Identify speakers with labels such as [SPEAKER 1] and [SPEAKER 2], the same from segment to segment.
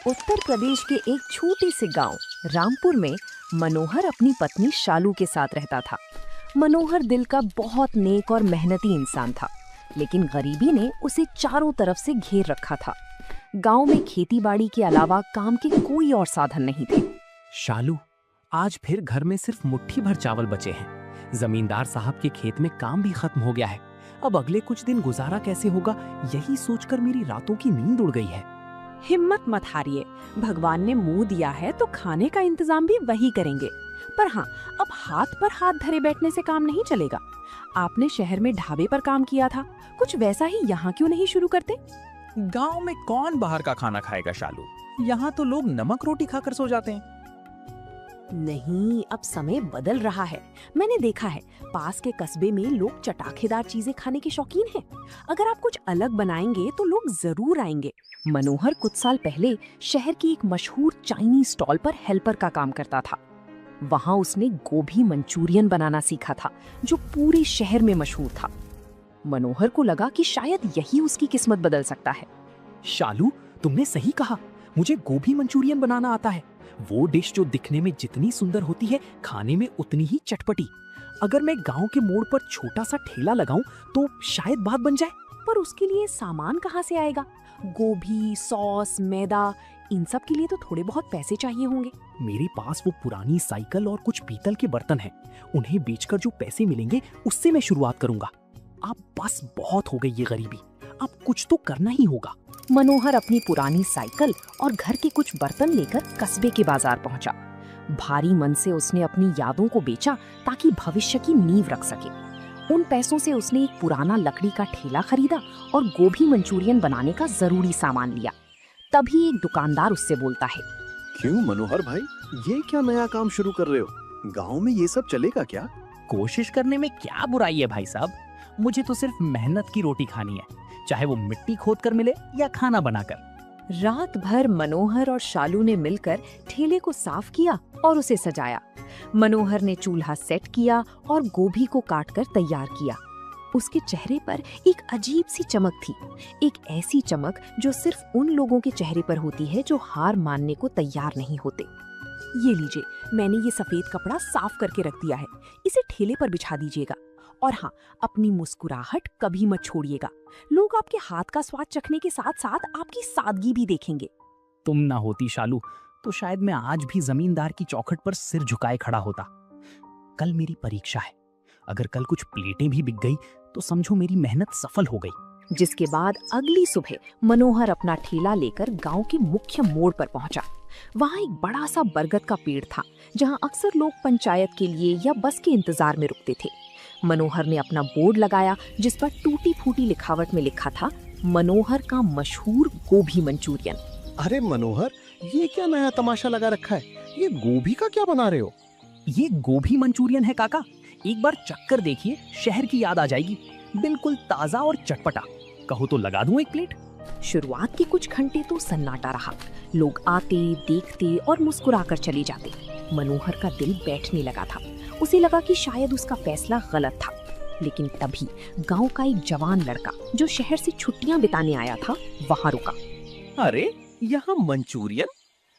[SPEAKER 1] उत्तर प्रदेश के एक छोटे से गांव रामपुर में मनोहर अपनी पत्नी शालू के साथ रहता था। मनोहर दिल का बहुत नेक और मेहनती इंसान था, लेकिन गरीबी ने उसे चारों तरफ से घेर रखा था। गांव में खेतीबाड़ी के अलावा काम के कोई और साधन नहीं थे।
[SPEAKER 2] शालू, आज फिर घर में सिर्फ मुट्ठी भर चावल बचे हैं। जमींदार साहब के खेत में काम भी खत्म हो गया है। अब अगले कुछ दिन गुजारा कैसे होगा, यही सोचकर मेरी रातों की नींद उड़ गई है।
[SPEAKER 3] हिम्मत मत हारिए, भगवान ने मुंह दिया है तो खाने का इंतजाम भी वही करेंगे। पर हाँ, अब हाथ पर हाथ धरे बैठने से काम नहीं चलेगा। आपने शहर में ढाबे पर काम किया था, कुछ वैसा ही यहाँ क्यों नहीं शुरू करते?
[SPEAKER 4] गांव में कौन बाहर का खाना खाएगा शालू? यहाँ तो लोग नमक रोटी खाकर सो जाते हैं।
[SPEAKER 3] नहीं, अब समय बदल रहा है। मैंने देखा है, पास के कस्बे में लोग चटाखेदार चीजें खाने के शौकीन हैं। अगर आप कुछ अलग बनाएंगे तो लोग जरूर आएंगे।
[SPEAKER 1] मनोहर कुछ साल पहले शहर की एक मशहूर चाइनीज स्टॉल पर हेल्पर का काम करता था। वहां उसने गोभी मंचूरियन बनाना सीखा था, जो पूरे शहर में मशहूर था। मनोहर को लगा कि शायद यही उसकी किस्मत बदल सकता है।
[SPEAKER 2] शालू, तुमने सही कहा, मुझे गोभी मंचूरियन बनाना आता है। वो डिश जो दिखने में जितनी सुंदर होती है, खाने में उतनी ही चटपटी। अगर मैं गांव के मोड़ पर छोटा सा ठेला लगाऊं तो शायद बात बन जाए।
[SPEAKER 3] पर उसके लिए सामान कहाँ से आएगा? गोभी, सॉस, मैदा, इन सब के लिए तो थोड़े बहुत पैसे चाहिए होंगे।
[SPEAKER 2] मेरे पास वो पुरानी साइकिल और कुछ पीतल के बर्तन हैं। उन्हें बेचकर जो पैसे मिलेंगे उससे मैं शुरुआत करूंगा। अब बस बहुत हो गई ये गरीबी, अब कुछ तो करना ही होगा।
[SPEAKER 1] मनोहर अपनी पुरानी साइकिल और घर के कुछ बर्तन लेकर कस्बे के बाजार पहुंचा। भारी मन से उसने अपनी यादों को बेचा ताकि भविष्य की नींव रख सके। उन पैसों से उसने एक पुराना लकड़ी का ठेला खरीदा और गोभी मंचूरियन बनाने का जरूरी सामान लिया। तभी एक दुकानदार उससे बोलता है,
[SPEAKER 5] क्यों मनोहर भाई, ये क्या नया काम शुरू कर रहे हो? गांव में ये सब चलेगा क्या?
[SPEAKER 2] कोशिश करने में क्या बुराई है भाई साहब? मुझे तो सिर्फ मेहनत की रोटी खानी है, चाहे वो मिट्टी खोद कर मिले या खाना बनाकर।
[SPEAKER 1] रात भर मनोहर और शालू ने मिलकर ठेले को साफ किया और उसे सजाया। मनोहर ने चूल्हा सेट किया और गोभी को काटकर तैयार किया। उसके चेहरे पर एक अजीब सी चमक थी, एक ऐसी चमक जो सिर्फ उन लोगों के चेहरे पर होती है जो हार मानने को तैयार नहीं होते।
[SPEAKER 3] ये लीजिए, मैंने ये सफेद कपड़ा साफ करके रख दिया है, इसे ठेले पर बिछा दीजिएगा। और हाँ, अपनी मुस्कुराहट कभी मत छोड़िएगा। लोग आपके हाथ का स्वाद चखने के साथ साथ आपकी सादगी भी देखेंगे।
[SPEAKER 2] तुम ना होती शालू तो शायद मैं आज भी जमींदार की चौखट पर सिर झुकाए खड़ा होता। कल मेरी परीक्षा है, अगर कल कुछ प्लेटें भी बिक गई तो समझो मेरी मेहनत सफल हो गई।
[SPEAKER 1] जिसके बाद अगली सुबह मनोहर अपना ठेला लेकर गांव के मुख्य मोड़ पर पहुंचा। वहां एक बड़ा सा बरगद का पेड़ था, जहां अक्सर लोग पंचायत के लिए या बस के इंतजार में रुकते थे। मनोहर ने अपना बोर्ड लगाया जिस पर टूटी फूटी लिखावट में लिखा था, मनोहर का मशहूर गोभी मंचूरियन।
[SPEAKER 5] अरे मनोहर, ये क्या नया तमाशा लगा रखा है? ये गोभी का क्या बना रहे हो?
[SPEAKER 2] ये गोभी मंचूरियन है काका, एक बार चक्कर देखिए, शहर की याद आ जाएगी। बिल्कुल ताजा और चटपटा। कहो तो लगा दूं एक प्लेट?
[SPEAKER 1] शुरुआत के कुछ घंटे तो सन्नाटा रहा। लोग आते, देखते और मुस्कुराकर चले जाते। मनोहर का दिल बैठने लगा था। उसे लगा कि शायद उसका फैसला गलत था। लेकिन तभी गांव का एक जवान लड़का जो शहर से छुट्टियां बिताने आया था, वहां रुका।
[SPEAKER 4] अरे, यहाँ मंचूरियन?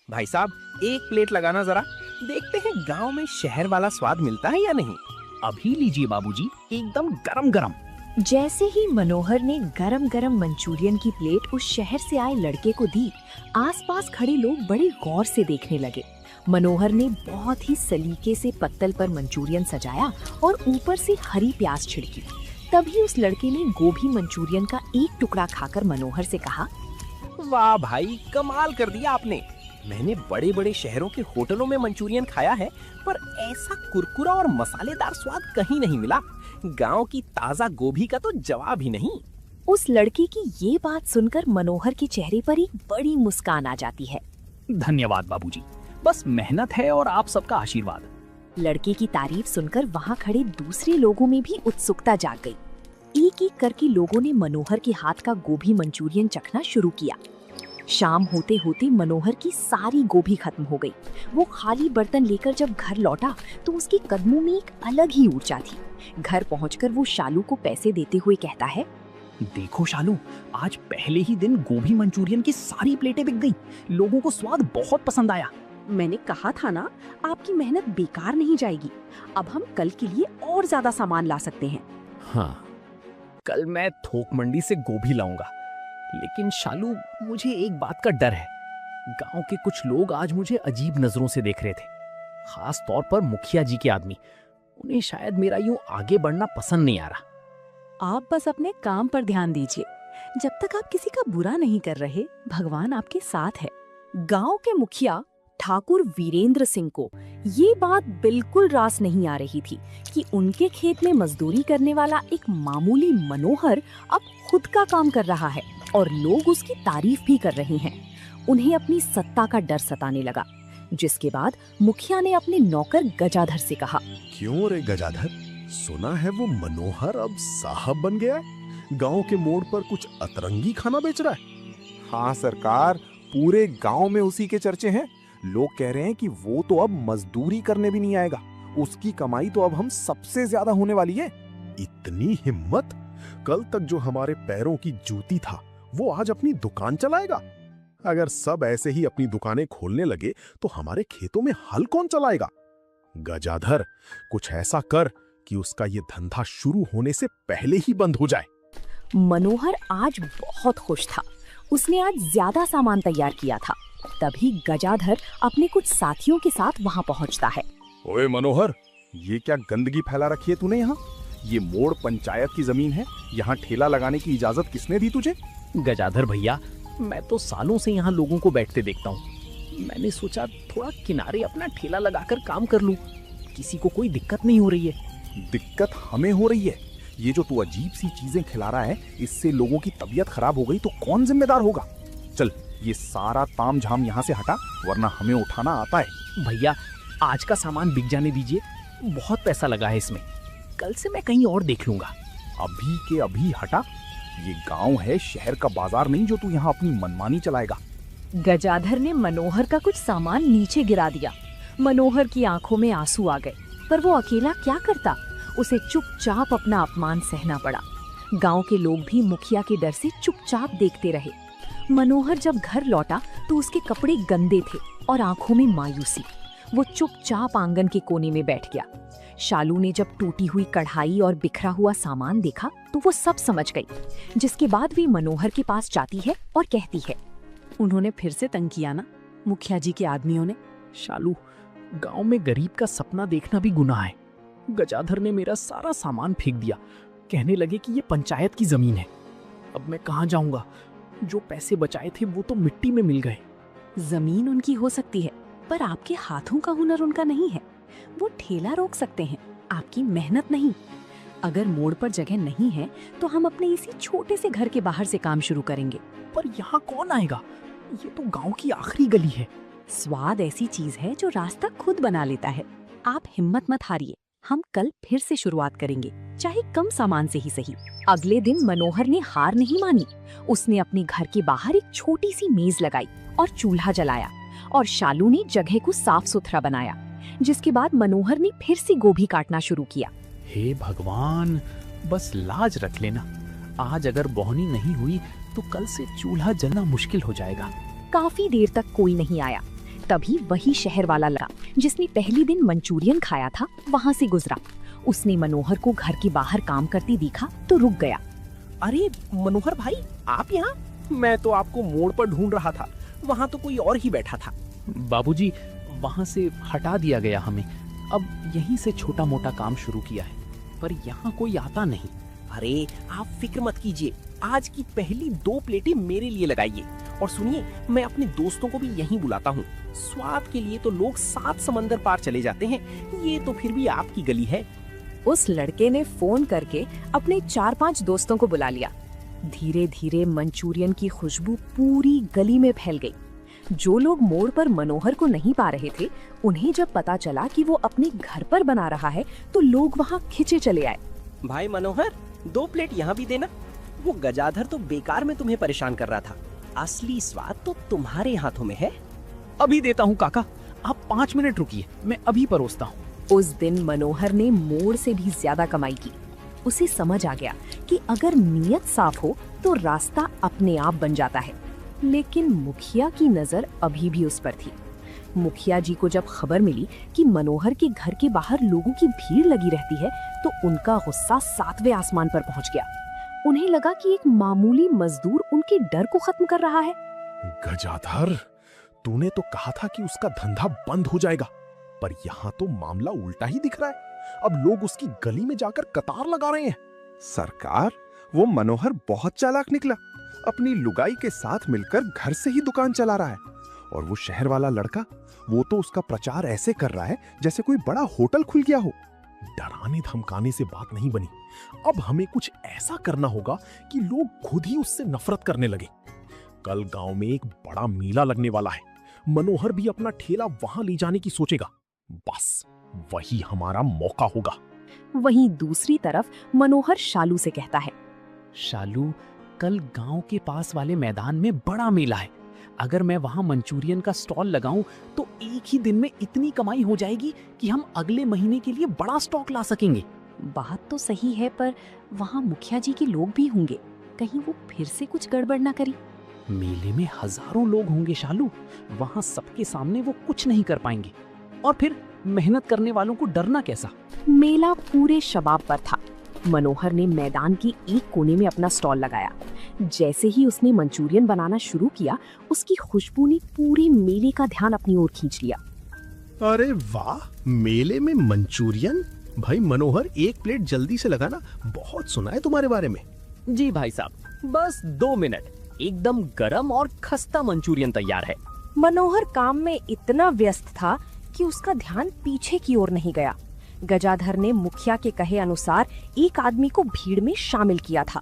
[SPEAKER 4] भाई साहब, एक प्लेट लगाना जरा, देखते हैं गांव में शहर वाला स्वाद मिलता है या नहीं।
[SPEAKER 2] अभी लीजिए बाबूजी, एकदम गरम गरम।
[SPEAKER 1] जैसे ही मनोहर ने गरम गरम मंचूरियन की प्लेट उस शहर से आए लड़के को दी, आसपास खड़े लोग बड़े गौर से देखने लगे। मनोहर ने बहुत ही सलीके से पत्तल पर मंचूरियन सजाया और ऊपर से हरी प्याज छिड़की। तभी उस लड़के ने गोभी मंचूरियन का एक टुकड़ा खाकर मनोहर से कहा,
[SPEAKER 4] वाह भाई, कमाल कर दिया आपने। मैंने बड़े बड़े शहरों के होटलों में मंचूरियन खाया है, पर ऐसा कुरकुरा और मसालेदार स्वाद कहीं नहीं मिला। गांव की ताजा गोभी का तो जवाब ही नहीं।
[SPEAKER 1] उस लड़के की ये बात सुनकर मनोहर के चेहरे पर एक बड़ी मुस्कान आ जाती है।
[SPEAKER 2] धन्यवाद बाबूजी, बस मेहनत है और आप सबका आशीर्वाद।
[SPEAKER 1] लड़के की तारीफ सुनकर वहां खड़े दूसरे लोगों में भी उत्सुकता जाग गई। एक एक करके लोगों ने मनोहर के हाथ का गोभी मंचूरियन चखना शुरू किया। शाम होते होते मनोहर की सारी गोभी खत्म हो गई। वो खाली बर्तन लेकर जब घर लौटा तो उसके कदमों में एक अलग ही ऊर्जा थी। घर पहुंचकर वो शालू को पैसे देते हुए कहता है,
[SPEAKER 2] देखो शालू, आज पहले ही दिन गोभी मंचूरियन की सारी प्लेटें बिक गई। लोगों को स्वाद बहुत पसंद आया।
[SPEAKER 3] मैंने कहा था ना, आपकी मेहनत बेकार नहीं जाएगी। अब हम कल के लिए और ज्यादा सामान ला सकते हैं।
[SPEAKER 2] हाँ, कल मैं थोक मंडी से गोभी लाऊंगा। लेकिन शालू, मुझे एक बात का डर है। गांव के कुछ लोग आज मुझे अजीब नजरों से देख रहे थे, खास तौर पर मुखिया जी के आदमी। उन्हें शायद मेरा यूं आगे बढ़ना पसंद नहीं आ रहा।
[SPEAKER 3] आप बस अपने काम पर ध्यान दीजिए। जब तक आप किसी का बुरा नहीं कर रहे, भगवान आपके साथ है। गांव के मुखिया ठाकुर वीरेंद्र सिंह को ये बात बिल्कुल रास नहीं आ रही थी कि उनके खेत में मजदूरी करने वाला एक मामूली मनोहर अब खुद का काम कर रहा है और लोग उसकी तारीफ भी कर रहे हैं। उन्हें अपनी सत्ता का डर सताने लगा, जिसके बाद मुखिया ने अपने नौकर गजाधर से कहा,
[SPEAKER 5] क्यों रे गजाधर, सुना है वो मनोहर अब साहब बन गया है? गांव के मोड़ पर कुछ अतरंगी खाना बेच रहा है।
[SPEAKER 6] हाँ सरकार, पूरे गांव में उसी के चर्चे हैं। लोग कह रहे हैं कि वो तो अब मजदूरी करने भी नहीं आएगा। उसकी कमाई तो अब हम सबसे ज्यादा होने वाली है।
[SPEAKER 5] इतनी हिम्मत! कल तक जो हमारे पैरों की जूती था, वो आज अपनी दुकान चलाएगा। अगर सब ऐसे ही अपनी दुकानें खोलने लगे तो हमारे खेतों में हल कौन चलाएगा? गजाधर, कुछ ऐसा कर कि उसका ये धंधा शुरू होने से पहले ही बंद हो जाए।
[SPEAKER 1] मनोहर आज बहुत खुश था। उसने आज ज्यादा सामान तैयार किया था। तभी गजाधर अपने कुछ साथियों के साथ वहां पहुंचता है।
[SPEAKER 6] ओए मनोहर, ये क्या गंदगी फैला रखी है तूने यहाँ? ये मोड़ पंचायत की जमीन है। यहाँ ठेला लगाने की इजाजत किसने दी तुझे?
[SPEAKER 2] गजाधर भैया, मैं तो सालों से यहाँ लोगों को बैठते देखता हूँ। मैंने सोचा थोड़ा किनारे अपना ठेला लगाकर काम कर लूं। किसी को कोई दिक्कत नहीं हो रही है।
[SPEAKER 6] दिक्कत हमें हो रही है। ये जो तू अजीब सी चीजें खिला रहा है, इससे लोगों की तबीयत खराब हो गई तो कौन जिम्मेदार होगा? चल, ये सारा ताम झाम यहाँ से हटा, वरना हमें उठाना आता है।
[SPEAKER 2] भैया, आज का सामान बिक जाने दीजिए। बहुत पैसा लगा है इसमें। कल से मैं कहीं और देख लूंगा।
[SPEAKER 6] अभी के अभी हटा। ये गांव है, शहर का बाजार नहीं जो तू यहाँ अपनी मनमानी चलाएगा।
[SPEAKER 1] गजाधर ने मनोहर का कुछ सामान नीचे गिरा दिया। मनोहर की आंखों में आंसू आ गए, पर वो अकेला क्या करता? उसे चुपचाप अपना अपमान सहना पड़ा। गांव के लोग भी मुखिया के डर से चुपचाप देखते रहे। मनोहर जब घर लौटा तो उसके कपड़े गंदे थे और आंखों में मायूसी। वो चुपचाप आंगन के कोने में बैठ गया। शालू ने जब टूटी हुई कढ़ाई और बिखरा हुआ सामान देखा तो वो सब समझ गई। जिसके बाद वे मनोहर के पास जाती है और कहती है,
[SPEAKER 3] उन्होंने फिर से तंग किया ना, मुखिया जी के आदमियों ने।
[SPEAKER 2] शालू, गांव में गरीब का सपना देखना भी गुनाह है। गजाधर ने मेरा सारा सामान फेंक दिया। कहने लगे कि ये पंचायत की जमीन है। अब मैं कहाँ जाऊंगा? जो पैसे बचाए थे वो तो मिट्टी में मिल गए।
[SPEAKER 3] जमीन उनकी हो सकती है, पर आपके हाथों का हुनर उनका नहीं है। वो ठेला रोक सकते हैं, आपकी मेहनत नहीं। अगर मोड़ पर जगह नहीं है तो हम अपने इसी छोटे से घर के बाहर से काम शुरू करेंगे।
[SPEAKER 2] पर यहाँ कौन आएगा? ये तो गांव की आखिरी गली है।
[SPEAKER 3] स्वाद ऐसी चीज है जो रास्ता खुद बना लेता है। आप हिम्मत मत हारिए, हम कल फिर से शुरुआत करेंगे, चाहे कम सामान से ही सही।
[SPEAKER 1] अगले दिन मनोहर ने हार नहीं मानी। उसने अपने घर के बाहर एक छोटी सी मेज लगाई और चूल्हा जलाया, और शालू ने जगह को साफ सुथरा बनाया। जिसके बाद मनोहर ने फिर से गोभी काटना शुरू किया।
[SPEAKER 2] हे भगवान, बस लाज रख लेना। आज अगर बोहनी नहीं हुई तो कल से चूल्हा जलना मुश्किल हो जाएगा।
[SPEAKER 1] काफी देर तक कोई नहीं आया। तभी वही शहर वाला लगा जिसने पहले दिन मंचूरियन खाया था, वहाँ से गुजरा। उसने मनोहर को घर के बाहर काम करते देखा तो रुक गया।
[SPEAKER 4] अरे मनोहर भाई, आप यहाँ? मैं तो आपको मोड़ पर ढूंढ रहा था। वहाँ तो कोई और ही बैठा था।
[SPEAKER 2] बाबूजी, वहाँ से हटा दिया गया हमें। अब यहीं से छोटा मोटा काम शुरू किया है, पर यहाँ कोई आता नहीं।
[SPEAKER 4] अरे आप फिक्र मत कीजिए, आज की पहली 2 प्लेटें मेरे लिए लगाइए। और सुनिए, मैं अपने दोस्तों को भी यहीं बुलाता हूँ। स्वाद के लिए तो लोग 7 समंदर पार चले जाते हैं, ये तो फिर भी आपकी गली है।
[SPEAKER 1] उस लड़के ने फोन करके अपने 4-5 दोस्तों को बुला लिया। धीरे धीरे मंचूरियन की खुशबू पूरी गली में फैल गई। जो लोग मोड़ पर मनोहर को नहीं पा रहे थे, उन्हें जब पता चला कि वो अपने घर पर बना रहा है तो लोग वहाँ खिंचे चले आए।
[SPEAKER 4] भाई मनोहर, 2 प्लेट यहाँ भी देना। वो गजाधर तो बेकार में तुम्हें परेशान कर रहा था। असली स्वाद तो तुम्हारे हाथों में है।
[SPEAKER 2] अभी देता हूँ काका, आप 5 मिनट रुकिए, मैं अभी परोसता हूँ।
[SPEAKER 1] उस दिन मनोहर ने मोड़ से भी ज्यादा कमाई की। उसे समझ आ गया कि अगर नीयत साफ हो तो रास्ता अपने आप बन जाता है। लेकिन मुखिया की नजर अभी भी उस पर थी। मुखिया जी को जब खबर मिली कि मनोहर के घर के बाहर लोगों की भीड़ लगी रहती है तो उनका गुस्सा 7वें आसमान पर पहुंच गया। उन्हें लगा कि एक मामूली मजदूर उनके डर को खत्म कर रहा है।
[SPEAKER 5] गजाधर, तूने तो कहा था कि उसका धंधा बंद हो जाएगा, पर यहाँ तो मामला उल्टा ही दिख रहा है। अब लोग उसकी गली में जाकर कतार लगा रहे हैं।
[SPEAKER 6] सरकार, वो मनोहर बहुत चालाक निकला। अपनी लुगाई के साथ मिलकर घर से ही दुकान चला रहा है। और वो शहर वाला लड़का, वो तो उसका प्रचार ऐसे कर रहा है जैसे कोई बड़ा होटल खुल गया हो।
[SPEAKER 5] डराने धमकाने से बात नहीं बनी। अब हमें कुछ ऐसा करना होगा कि लोग खुद ही उससे नफरत करने लगे। कल गांव में एक बड़ा मेला लगने वाला है। मनोहर भी अपना ठेला वहां ले जाने की सोचेगा। बस वही हमारा मौका होगा।
[SPEAKER 1] वहीं दूसरी तरफ मनोहर शालू से कहता है,
[SPEAKER 2] शालू, कल गांव के पास वाले मैदान में बड़ा मेला है। अगर मैं वहां मंचूरियन का स्टॉल लगाऊं तो एक ही दिन में इतनी कमाई हो जाएगी कि हम अगले महीने के लिए बड़ा स्टॉक ला सकेंगे।
[SPEAKER 1] बात तो सही है, पर वहाँ मुखिया जी के लोग भी होंगे, कहीं वो फिर से कुछ गड़बड़ ना करी।
[SPEAKER 2] मेले में हजारों लोग होंगे शालू, वहां सबके सामने वो कुछ नहीं कर पाएंगे। और फिर मेहनत करने वालों को डरना कैसा।
[SPEAKER 1] मेला पूरे शबाब पर था। मनोहर ने मैदान की एक कोने में अपना स्टॉल लगाया। जैसे ही उसने मंचूरियन बनाना शुरू किया, उसकी खुशबू ने पूरे मेले का ध्यान अपनी ओर खींच लिया।
[SPEAKER 7] अरे वाह, मेले में मंचूरियन! भाई मनोहर, एक प्लेट जल्दी से लगाना, बहुत सुना है तुम्हारे बारे में।
[SPEAKER 4] जी भाई साहब, बस 2 मिनट, एकदम गरम और खस्ता मंचूरियन तैयार है।
[SPEAKER 1] मनोहर काम में इतना व्यस्त था कि उसका ध्यान पीछे की ओर नहीं गया। गजाधर ने मुखिया के कहे अनुसार एक आदमी को भीड़ में शामिल किया था।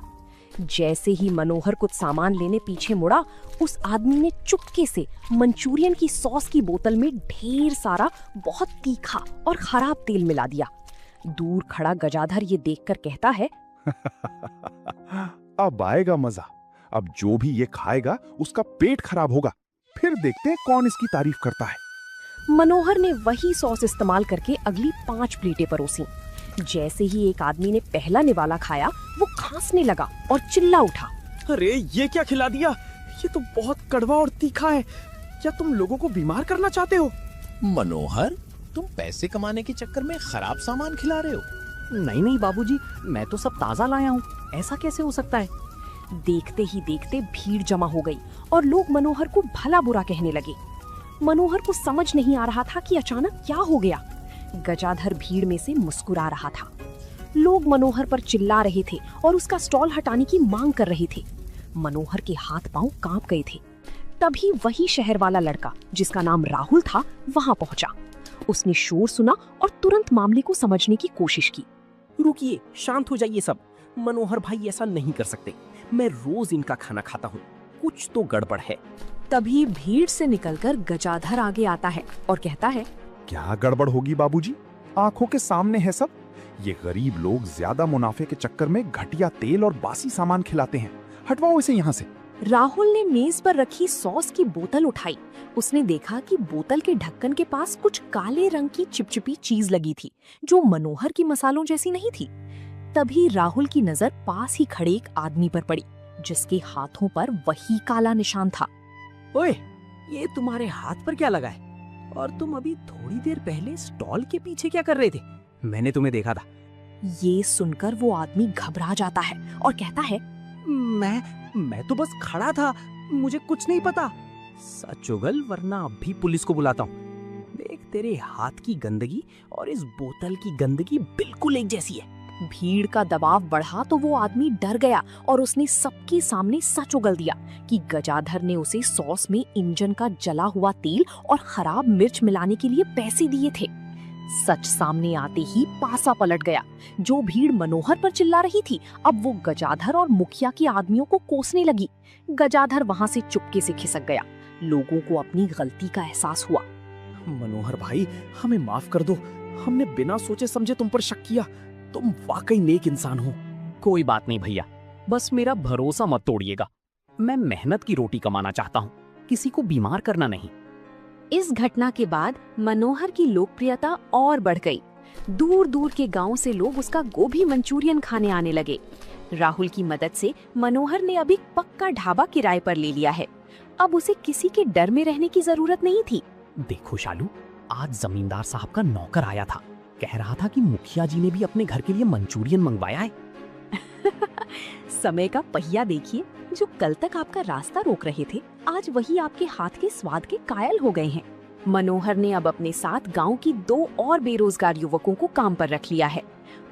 [SPEAKER 1] जैसे ही मनोहर कुछ सामान लेने पीछे मुड़ा, उस आदमी ने चुपके से मंचूरियन की सॉस की बोतल में ढेर सारा बहुत तीखा और खराब तेल मिला दिया। दूर खड़ा गजाधर ये देखकर कहता है,
[SPEAKER 6] अब आएगा मजा। अब जो भी ये खाएगा उसका पेट खराब होगा। फिर देखते हैं कौन इसकी तारीफ करता है।
[SPEAKER 1] मनोहर ने वही सॉस इस्तेमाल करके अगली 5 प्लेटें परोसी। जैसे ही एक आदमी ने पहला निवाला खाया, वो खांसने लगा और चिल्ला उठा,
[SPEAKER 4] अरे ये क्या खिला दिया? ये तो बहुत कड़वा और तीखा है। क्या तुम लोगों को बीमार करना चाहते हो?
[SPEAKER 8] मनोहर, तुम पैसे कमाने के चक्कर में खराब सामान खिला रहे हो।
[SPEAKER 2] नहीं नहीं बाबूजी, मैं तो सब ताजा लाया हूँ। ऐसा कैसे हो सकता है?
[SPEAKER 1] देखते ही देखते भीड़ जमा हो गई और लोग मनोहर को भला बुरा कहने लगे। मनोहर को समझ नहीं आ रहा था कि अचानक क्या हो गया। गजाधर भीड़ में से मुस्कुरा रहा था। लोग मनोहर पर चिल्ला रहे थे और उसका स्टॉल हटाने की मांग कर रहे थे। मनोहर के हाथ पांव कांप गए थे। तभी वही शहर वाला लड़का, जिसका नाम राहुल था, वहां पहुंचा। उसने शोर सुना और तुरंत मामले को समझने की कोशिश की।
[SPEAKER 4] रुकिए, शांत हो जाइए सब। मनोहर भाई ऐसा नहीं कर सकते। मैं रोज इनका खाना खाता हूँ, कुछ तो गड़बड़ है।
[SPEAKER 1] तभी भीड़ से निकलकर गजाधर आगे आता है और कहता है,
[SPEAKER 6] क्या गड़बड़ होगी बाबूजी? आंखों के सामने है सब। ये गरीब लोग ज्यादा मुनाफे के चक्कर में घटिया तेल और बासी सामान खिलाते हैं। हटवाओ इसे यहाँ से।
[SPEAKER 1] राहुल ने मेज पर रखी सॉस की बोतल उठाई। उसने देखा कि बोतल के ढक्कन के पास कुछ काले रंग की चिपचिपी चीज लगी थी, जो मनोहर की मसालों जैसी नहीं थी। तभी राहुल की नजर पास ही खड़े एक आदमी पर पड़ी, जिसके हाथों पर वही काला निशान था।
[SPEAKER 2] ओए, ये तुम्हारे हाथ पर क्या लगा है? और तुम अभी थोड़ी देर पहले स्टॉल के पीछे क्या कर रहे थे? मैंने तुम्हें देखा था।
[SPEAKER 1] ये सुनकर वो आदमी घबरा जाता है और कहता है,
[SPEAKER 2] मैं तो बस खड़ा था, मुझे कुछ नहीं पता। सच उगल, वरना अब भी पुलिस को बुलाता हूँ। देख, तेरे हाथ की गंदगी और इस बोतल की गंदगी बिल्कुल एक जैसी है।
[SPEAKER 1] भीड़ का दबाव बढ़ा तो वो आदमी डर गया और उसने सबके सामने सच उगल दिया कि गजाधर ने उसे सॉस में इंजन का जला हुआ तेल और खराब मिर्च मिलाने के लिए पैसे दिए थे। सच सामने आते ही पासा पलट गया। जो भीड़ मनोहर पर चिल्ला रही थी, अब वो गजाधर और मुखिया के आदमियों को कोसने लगी। गजाधर वहां से चुपके से खिसक गया। लोगों को अपनी गलती का एहसास हुआ।
[SPEAKER 4] मनोहर भाई, हमें माफ कर दो। हमने बिना सोचे समझे तुम पर शक किया। तुम वाकई नेक इंसान हो।
[SPEAKER 2] कोई बात नहीं भैया, बस मेरा भरोसा मत तोड़िएगा। मैं मेहनत की रोटी कमाना चाहता हूँ, किसी को बीमार करना नहीं।
[SPEAKER 1] इस घटना के बाद मनोहर की लोकप्रियता और बढ़ गई। दूर दूर के गांव से लोग उसका गोभी मंचूरियन खाने आने लगे। राहुल की मदद से मनोहर ने अब एक पक्का ढाबा किराए पर ले लिया है। अब उसे किसी के डर में रहने की जरूरत नहीं थी।
[SPEAKER 2] देखो शालू, आज जमींदार साहब का नौकर आया था, कह रहा था कि मुखिया जी ने भी अपने घर के लिए मंचूरियन मंगवाया है।
[SPEAKER 1] समय का पहिया देखिए, जो कल तक आपका रास्ता रोक रहे थे, आज वही आपके हाथ के स्वाद के कायल हो गए हैं। मनोहर ने अब अपने साथ गांव की 2 और बेरोजगार युवकों को काम पर रख लिया है।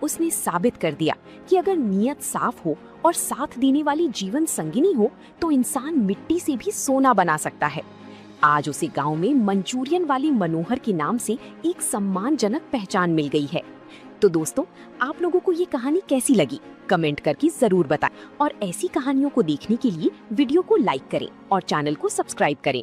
[SPEAKER 1] उसने साबित कर दिया कि अगर नीयत साफ हो और साथ देने वाली जीवन संगिनी हो तो इंसान मिट्टी से भी सोना बना सकता है। आज उसे गांव में मंचूरियन वाले मनोहर के नाम से एक सम्मानजनक पहचान मिल गई है। तो दोस्तों, आप लोगों को ये कहानी कैसी लगी कमेंट करके जरूर बताएं और ऐसी कहानियों को देखने के लिए वीडियो को लाइक करें और चैनल को सब्सक्राइब करें।